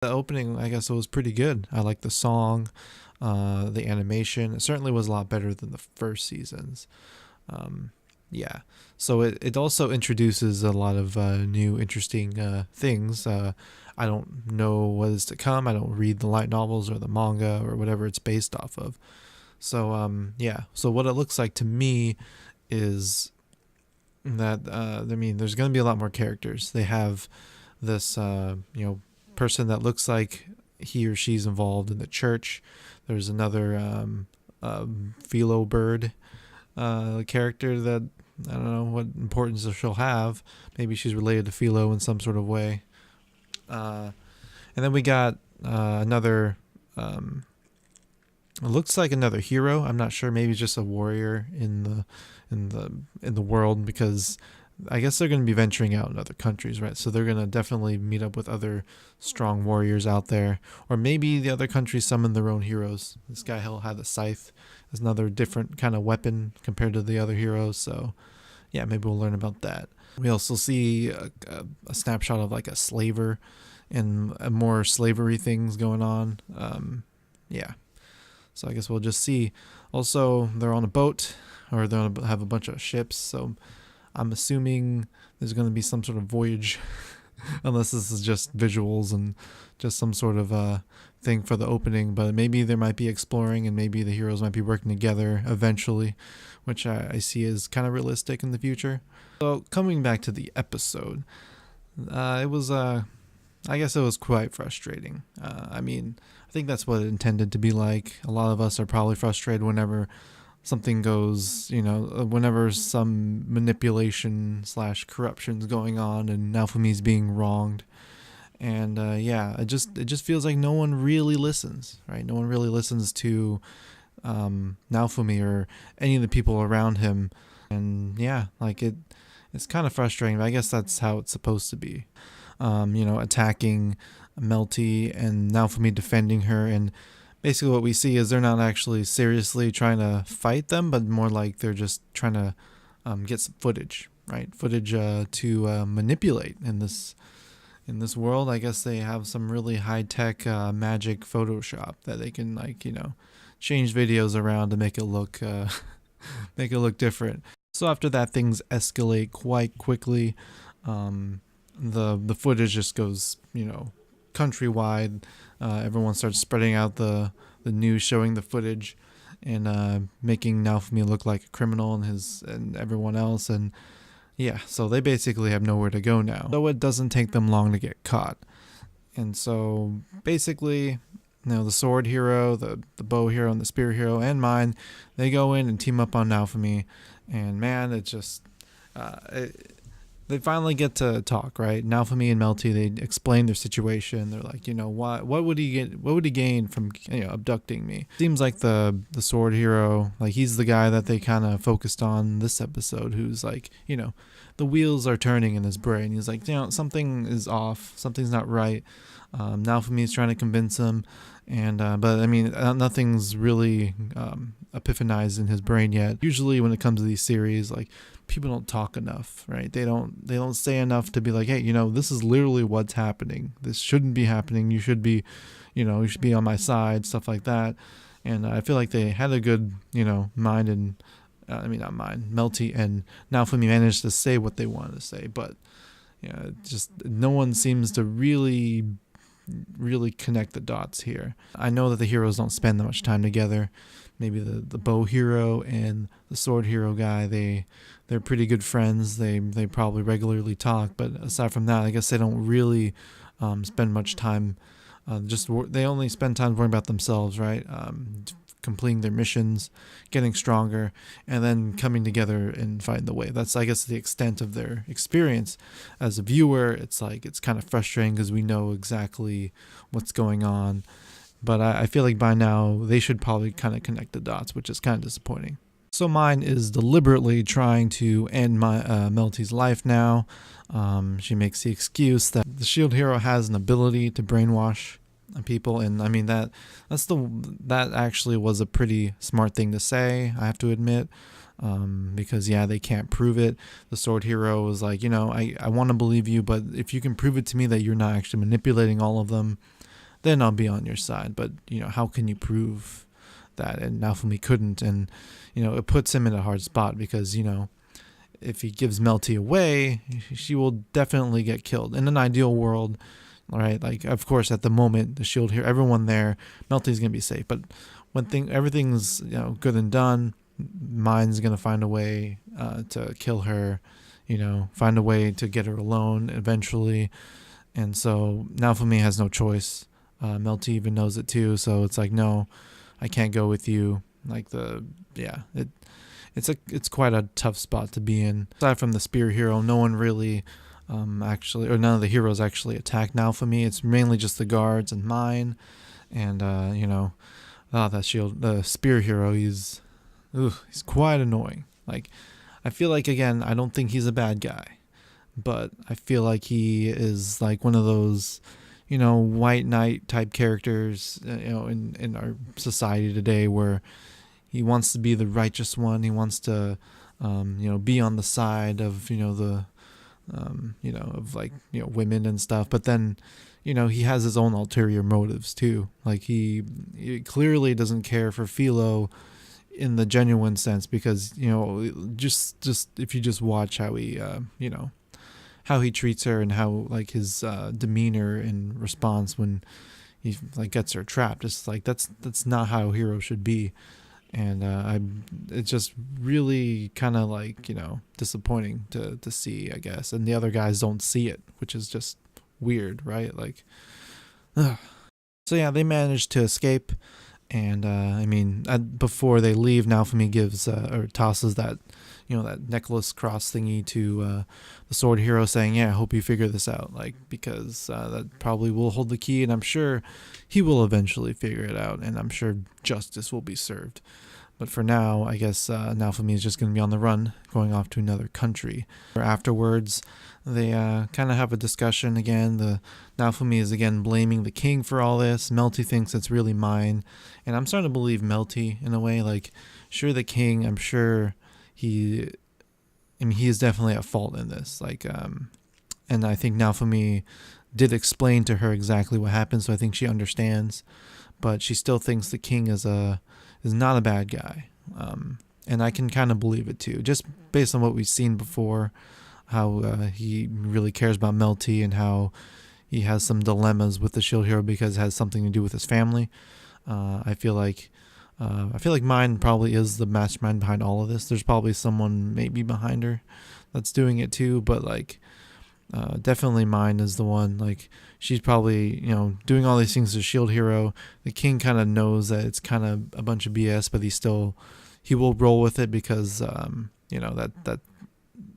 The opening, I guess, it was pretty good. I like the song, the animation. It certainly was a lot better than the first seasons. Um, yeah. So it also introduces a lot of new, interesting things. I don't know what is to come. I don't read the light novels or the manga or whatever it's based off of. So yeah. So what it looks like to me is that I mean, there's going to be a lot more characters. They have this person that looks like he or she's involved in the church. There's another philo bird character that I don't know what importance she'll have. Maybe she's related to Philo in some sort of way. And then we got another. It looks like another hero. I'm not sure. Maybe just a warrior in the world, because I guess they're going to be venturing out in other countries, right? So they're going to definitely meet up with other strong warriors out there. Or maybe the other countries summon their own heroes. This guy had a scythe. It's another different kind of weapon compared to the other heroes. So yeah, maybe we'll learn about that. We also see a snapshot of like a slaver and more slavery things going on. Yeah. So I guess we'll just see. Also, they're on a boat, or they're going to have a bunch of ships. So I'm assuming there's going to be some sort of voyage, unless this is just visuals and just some sort of thing for the opening. But maybe there might be exploring, and maybe the heroes might be working together eventually, which I see as kind of realistic in the future. So coming back to the episode, it was I guess it was quite frustrating. I mean, I think that's what it intended to be like. A lot of us are probably frustrated whenever something goes, whenever some manipulation / corruption's going on and Naofumi's being wronged. And yeah, it just feels like no one really listens, right? No one really listens to Naofumi or any of the people around him. And yeah, like it's kind of frustrating, but I guess that's how it's supposed to be. Attacking Melty and Naofumi defending her, and basically what we see is they're not actually seriously trying to fight them, but more like they're just trying to get some footage, right? Footage to manipulate in this world. I guess they have some really high tech magic Photoshop that they can change videos around to make it look make it look different. So after that, things escalate quite quickly. The footage just goes countrywide. Everyone starts spreading out the news showing the footage, and making Naofumi look like a criminal and everyone else. And yeah, so they basically have nowhere to go now, though it doesn't take them long to get caught. And so basically, the sword hero, the bow hero, and the spear hero, and Myne, they go in and team up on Naofumi. And man, it just they finally get to talk, right? Naofumi and Melty, they explain their situation. They're like, what would he get? What would he gain from abducting me? Seems like the sword hero, like he's the guy that they kind of focused on this episode, who's like, the wheels are turning in his brain. He's like, something is off, something's not right. Naofumi is trying to convince him, and but I mean, nothing's really epiphanized in his brain yet. Usually, when it comes to these series, like, people don't talk enough, right? They don't say enough to be like, hey, this is literally what's happening. This shouldn't be happening. You should be, you should be on my side, stuff like that. And I feel like they had a good, mind, and not mind, Melty and Naofumi managed to say what they wanted to say, but just no one seems to really connect the dots here. I know that the heroes don't spend that much time together. Maybe the bow hero and the sword hero guy, they're pretty good friends. They probably regularly talk, but aside from that, I guess they don't really spend much time. They only spend time worrying about themselves, right? Completing their missions, getting stronger, and then coming together and fighting the wave. That's, I guess, the extent of their experience. As a viewer, it's kind of frustrating because we know exactly what's going on. But I feel like by now they should probably kind of connect the dots, which is kind of disappointing. So Myne is deliberately trying to end Melty's life now. She makes the excuse that the shield hero has an ability to brainwash people, and I mean that actually was a pretty smart thing to say, I have to admit, because they can't prove it. The sword hero was like, I want to believe you, but if you can prove it to me that you're not actually manipulating all of them, then I'll be on your side. But, how can you prove that? And Naofumi couldn't. And, it puts him in a hard spot because, if he gives Melty away, she will definitely get killed. In an ideal world, right? Like, of course, at the moment, the shield here, everyone there, Melty's going to be safe. But when everything's, good and done, Myne's going to find a way to kill her, find a way to get her alone eventually. And so Naofumi has no choice. Melty even knows it too. So it's like, no, I can't go with you. Like it's quite a tough spot to be in. Aside from the spear hero, no one really actually, or none of the heroes actually attack Naofumi. It's mainly just the guards and Myne. And, that shield, the spear hero, he's quite annoying. Like, I feel like, again, I don't think he's a bad guy, but I feel like he is like one of those, white knight type characters, in our society today, where he wants to be the righteous one. He wants to, be on the side of, women and stuff. But then, he has his own ulterior motives too. Like he clearly doesn't care for Philo in the genuine sense, because, just if you just watch how he, how he treats her and how like his demeanor and response when he like gets her trapped, it's like that's not how a hero should be. And it's just really kind of like, disappointing to see, I guess. And the other guys don't see it, which is just weird, right? Like, ugh. So yeah, they managed to escape. And before they leave, Naofumi gives or tosses that, that necklace cross thingy to the sword hero, saying, "Yeah, I hope you figure this out, like, because that probably will hold the key, and I'm sure he will eventually figure it out, and I'm sure justice will be served." But for now, I guess Naofumi is just going to be on the run, going off to another country. Afterwards, they kind of have a discussion again. The Naofumi is again blaming the king for all this. Melty thinks it's really Myne, and I'm starting to believe Melty in a way. Like, sure, the king, I'm sure he is definitely at fault in this. Like, and I think Naofumi did explain to her exactly what happened, so I think she understands. But she still thinks the king is not a bad guy. And I can kind of believe it too, just based on what we've seen before, how he really cares about Melty and how he has some dilemmas with the shield hero because it has something to do with his family. I feel like Myne probably is the mastermind behind all of this. There's probably someone maybe behind her that's doing it too, but like definitely Myne is the one. Like, she's probably, doing all these things as a shield hero. The king kind of knows that it's kind of a bunch of BS, but he will roll with it because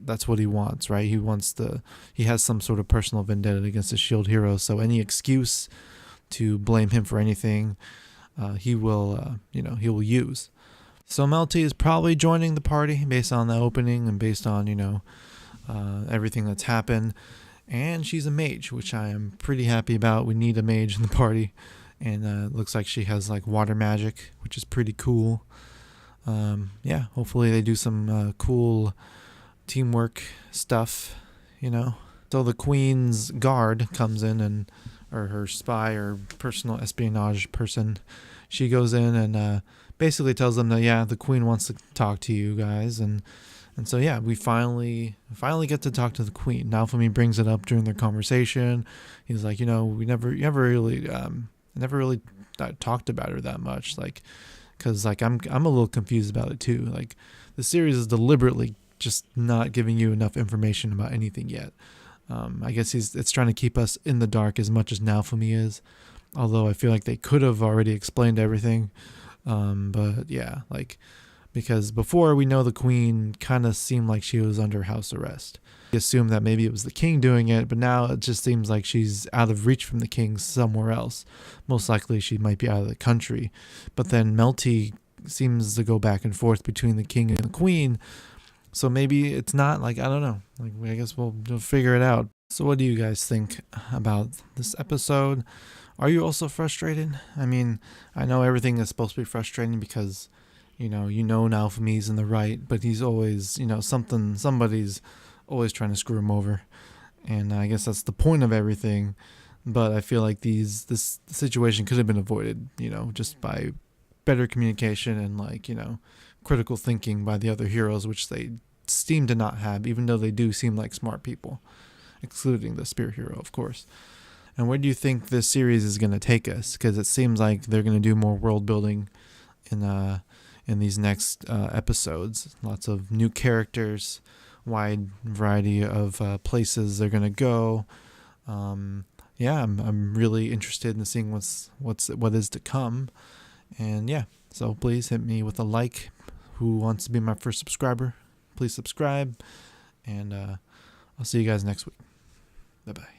that's what he wants, right? He has some sort of personal vendetta against the shield hero, so any excuse to blame him for anything, he will use. So Melty is probably joining the party based on the opening and based on, everything that's happened. And she's a mage, which I am pretty happy about. We need a mage in the party. And it looks like she has like water magic, which is pretty cool. Hopefully they do some cool teamwork stuff, So the queen's guard comes in, or her spy or personal espionage person, she goes in and basically tells them that, yeah, the queen wants to talk to you guys. And so, yeah, we finally get to talk to the queen. Naofumi brings it up during their conversation. He's like, we never really talked about her that much. Like, because like I'm a little confused about it too. Like, the series is deliberately just not giving you enough information about anything yet. I guess it's trying to keep us in the dark as much as Naofumi is. Although I feel like they could have already explained everything. But yeah, like, because before we know the queen kind of seemed like she was under house arrest. We assumed that maybe it was the king doing it, but now it just seems like she's out of reach from the king somewhere else. Most likely she might be out of the country. But then Melty seems to go back and forth between the king and the queen. So maybe it's not, like, I don't know. Like, I guess we'll figure it out. So what do you guys think about this episode? Are you also frustrated? I mean, I know everything is supposed to be frustrating because, Naofumi's in the right, but he's always, somebody's always trying to screw him over. And I guess that's the point of everything. but I feel like this situation could have been avoided, just by better communication and critical thinking by the other heroes, which they seem to not have, even though they do seem like smart people, excluding the spear hero, of course. And where do you think this series is going to take us? Because it seems like they're going to do more world building in these next episodes. Lots of new characters, wide variety of places they're going to go. Yeah, I'm really interested in seeing what is to come. And yeah, so please hit me with a like. Who wants to be my first subscriber? Please subscribe, and I'll see you guys next week. Bye bye.